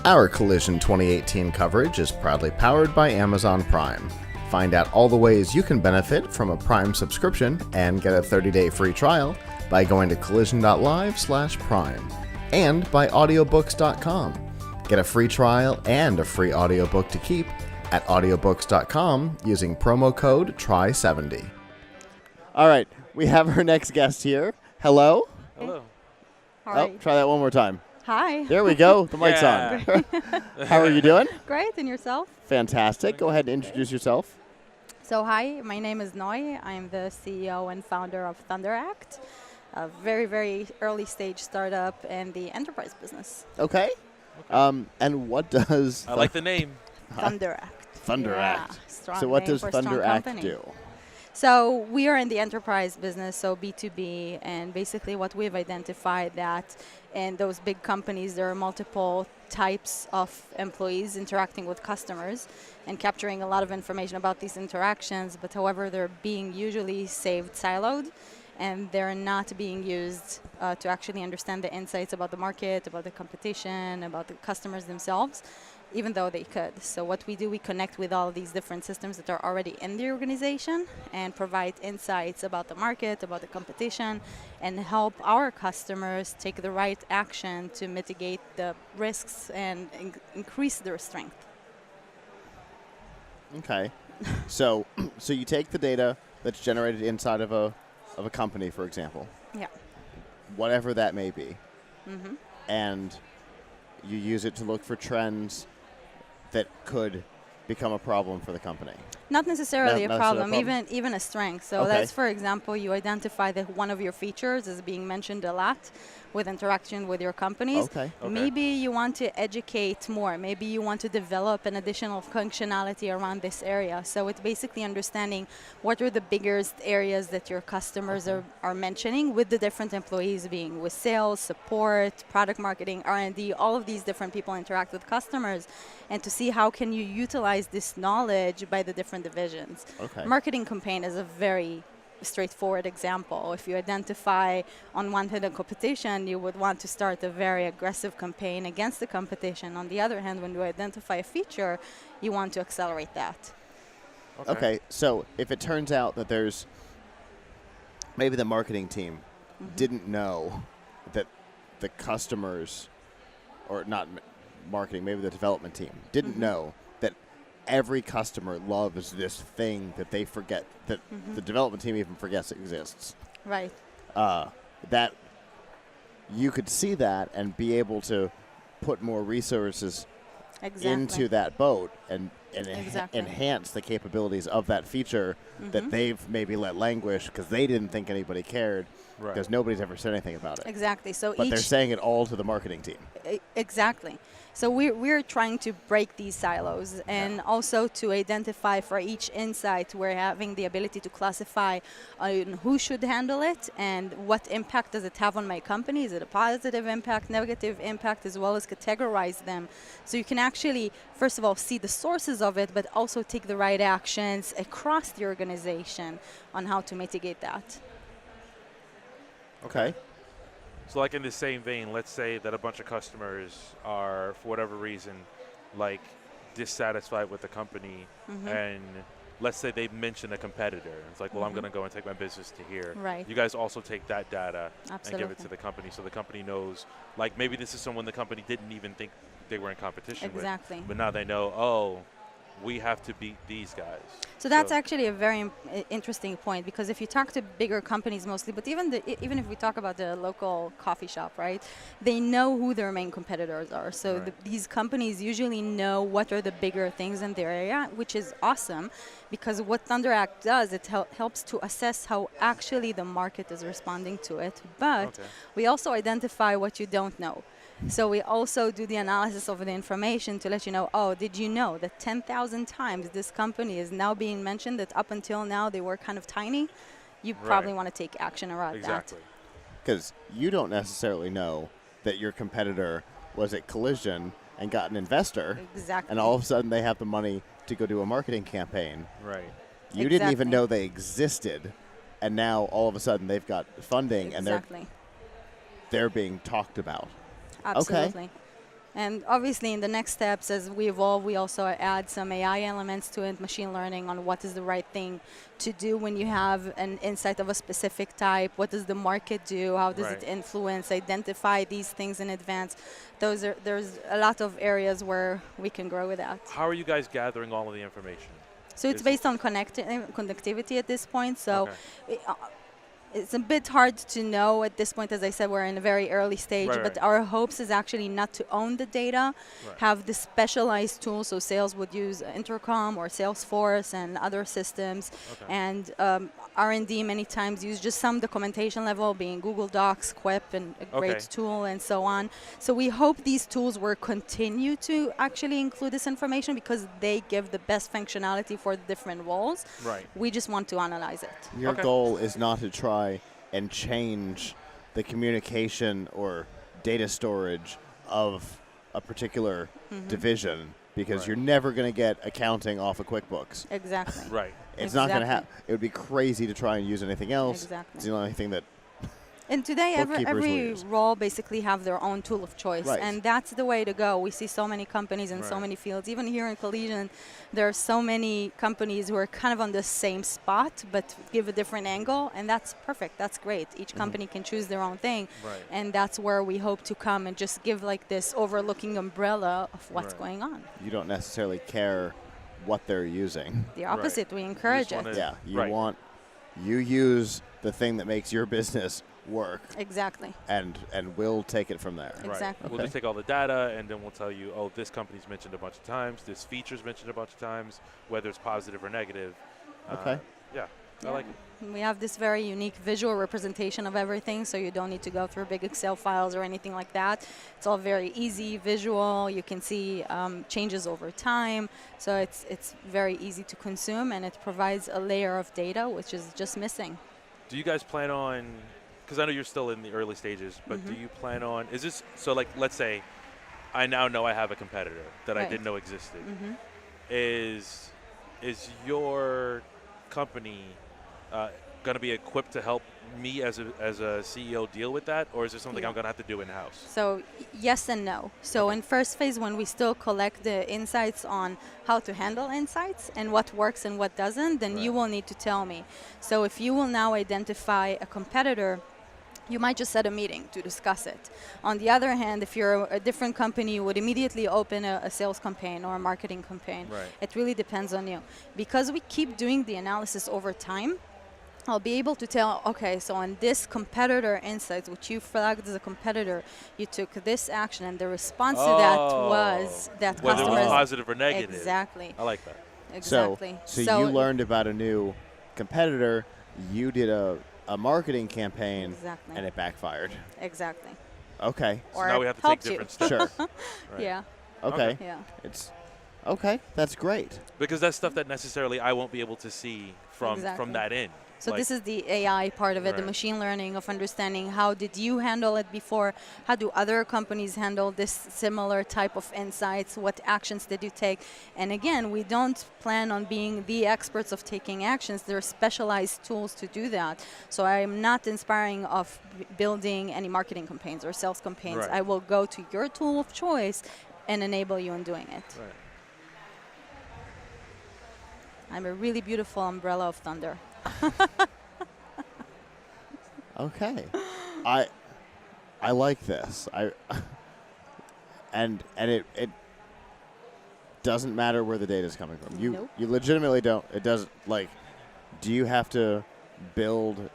Our Collision 2018 coverage is proudly powered by Amazon Prime. Find out all the ways you can benefit from a Prime subscription and get a 30-day free trial by going to collision.live/prime and by audiobooks.com. Get a free trial and a free audiobook to keep at audiobooks.com using promo code TRY70. All right, we have our next guest here. Hello? Hello. Oh, try that one more time. Hi. There we go. The mic's on. How are you doing? Great, and yourself? Fantastic. Go ahead and introduce yourself. So hi, my name is Noy. I'm the CEO and founder of ThunderAct, a very, very early stage startup in the enterprise business. Okay. And what does... I like the name. ThunderAct. ThunderAct. Yeah, So what does ThunderAct do? So we are in the enterprise business, so B2B, and basically what we've identified that in those big companies there are multiple types of employees interacting with customers and capturing a lot of information about these interactions, but however they're being usually saved siloed and they're not being used to actually understand the insights about the market, about the competition, about the customers themselves, even though they could. So what we do, we connect with all of these different systems that are already in the organization and provide insights about the market, about the competition, and help our customers take the right action to mitigate the risks and increase their strength. Okay. So you take the data that's generated inside of a company, for example. Yeah. Whatever that may be. Mm-hmm. And you use it to look for trends that could become a problem for the company. Not necessarily a problem, problem? even a strength. So Okay. that's, for example, you identify that one of your features is being mentioned a lot with interaction with your companies. Okay. Maybe you want to educate more. Maybe you want to develop an additional functionality around this area. So it's basically understanding what are the biggest areas that your customers are mentioning with the different employees being with sales, support, product marketing, R&D, all of these different people interact with customers, and to see how can you utilize this knowledge by the different divisions. Okay. Marketing campaign is a very straightforward example. If you identify on one hand a competition, you would want to start a very aggressive campaign against the competition. On the other hand, when you identify a feature, you want to accelerate that. Okay, so if it turns out that there's maybe the marketing team didn't know that the customers, or not marketing, maybe the development team didn't know that every customer loves this thing that they forget, that the development team even forgets exists. Right. That you could see that and be able to put more resources into that boat and enhance the capabilities of that feature that they've maybe let languish because they didn't think anybody cared, because nobody's ever said anything about it. Exactly. So but they're saying it all to the marketing team. Exactly. So we're trying to break these silos and also to identify for each insight, we're having the ability to classify who should handle it and what impact does it have on my company. Is it a positive impact, negative impact, as well as categorize them. So you can actually, first of all, see the sources of it, but also take the right actions across the organization on how to mitigate that. Okay. So like in the same vein, let's say that a bunch of customers are, for whatever reason, like dissatisfied with the company, and let's say they mention a competitor. It's like, well, I'm going to go and take my business to here. Right. You guys also take that data Absolutely. and give it to the company, so the company knows, like maybe this is someone the company didn't even think they were in competition with. Exactly. But now they know, oh, we have to beat these guys. So that's actually a very interesting point, because if you talk to bigger companies mostly, but even if we talk about the local coffee shop, right, they know who their main competitors are. So these companies usually know what are the bigger things in their area, which is awesome, because what ThunderAct does, it helps to assess how actually the market is responding to it. But we also identify what you don't know. So we also do the analysis of the information to let you know, oh, did you know that 10,000 times this company is now being mentioned that up until now they were kind of tiny? You probably want to take action around that. Because you don't necessarily know that your competitor was at Collision and got an investor. Exactly. And all of a sudden they have the money to go do a marketing campaign. Right. You didn't even know they existed. And now all of a sudden they've got funding and they're being talked about. Absolutely. And obviously, in the next steps, as we evolve, we also add some AI elements to it, machine learning on what is the right thing to do when you have an insight of a specific type. What does the market do? How does it influence? Identify these things in advance. There's a lot of areas where we can grow with that. How are you guys gathering all of the information? So it's based on connectivity at this point. So. It's a bit hard to know at this point. As I said, we're in a very early stage, but our hopes is actually not to own the data, have the specialized tools. So sales would use Intercom or Salesforce and other systems, and R&D many times use just some documentation level, being Google Docs, Quip, and a great tool, and so on. So we hope these tools will continue to actually include this information because they give the best functionality for the different roles. We just want to analyze it. Your goal is not to try and change the communication or data storage of a particular division, because you're never going to get accounting off of QuickBooks. Exactly. It's not going to happen. It would be crazy to try and use anything else. It's the only thing that. And today, every role basically have their own tool of choice, and that's the way to go. We see so many companies in so many fields. Even here in Collision, there are so many companies who are kind of on the same spot, but give a different angle, and that's perfect. That's great. Each company can choose their own thing, and that's where we hope to come and just give like this overlooking umbrella of what's going on. You don't necessarily care what they're using. The opposite, we encourage it. Yeah, you use the thing that makes your business work. Exactly. And we'll take it from there. Exactly. We'll just take all the data, and then we'll tell you, oh, this company's mentioned a bunch of times, this feature's mentioned a bunch of times, whether it's positive or negative. I like it. We have this very unique visual representation of everything, so you don't need to go through big Excel files or anything like that. It's all very easy, visual. You can see changes over time, so it's very easy to consume, and it provides a layer of data which is just missing. Do you guys plan on, because I know you're still in the early stages, but do you plan on, is this, so like, let's say I now know I have a competitor that I didn't know existed. Is your company going to be equipped to help me as a CEO deal with that, or is it something I'm going to have to do in-house? So yes and no. So in first phase, when we still collect the insights on how to handle insights and what works and what doesn't, then you will need to tell me. So if you will now identify a competitor, you might just set a meeting to discuss it. On the other hand, if you're a different company, you would immediately open a sales campaign or a marketing campaign. It really depends on you. Because we keep doing the analysis over time, I'll be able to tell, okay, so on this competitor insights, which you flagged as a competitor, you took this action, and the response to that was that whether customers... it was positive or negative. Exactly. I like that. Exactly. So you learned about a new competitor, you did a marketing campaign, and it backfired. Exactly. Okay. So now we have to take different steps. Sure. Yeah. Okay. Yeah. It's okay. That's great. Because that's stuff that necessarily I won't be able to see from that end. So this is the AI part of it, the machine learning of understanding how did you handle it before, how do other companies handle this similar type of insights, what actions did you take? And again, we don't plan on being the experts of taking actions. There are specialized tools to do that. So I'm not inspiring of building any marketing campaigns or sales campaigns. I will go to your tool of choice and enable you in doing it. I'm a really beautiful umbrella of thunder. Okay, I like this. And it doesn't matter where the data is coming from. You legitimately don't. It doesn't, like. Do you have to build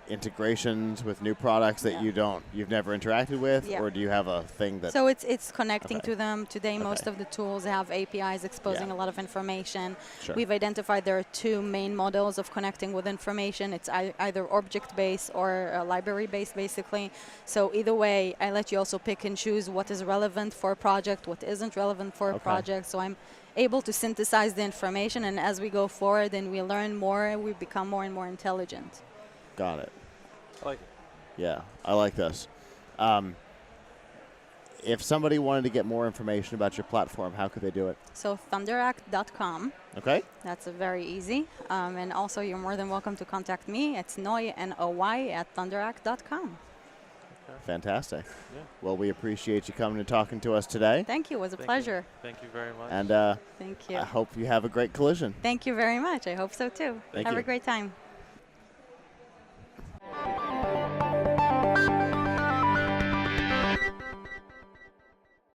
integrations with new products that you've never interacted with, or do you have a thing that? So it's connecting to them. Today, most of the tools have APIs exposing a lot of information. We've identified there are two main models of connecting with information. It's either object-based or library-based, basically. So either way, I let you also pick and choose what is relevant for a project, what isn't relevant for a project. So I'm able to synthesize the information, and as we go forward and we learn more, we become more and more intelligent. Got it. I like it. Yeah, I like this. If somebody wanted to get more information about your platform, how could they do it? So ThunderAct.com. Okay. That's very easy. And also, you're more than welcome to contact me. It's Noy, N-O-Y, @ThunderAct.com. Fantastic. Yeah. Well, we appreciate you coming and talking to us today. Thank you. It was a Thank pleasure. Thank you very much. And Thank you. I hope you have a great collision. Thank you very much. I hope so too. Thank Have you. a great time.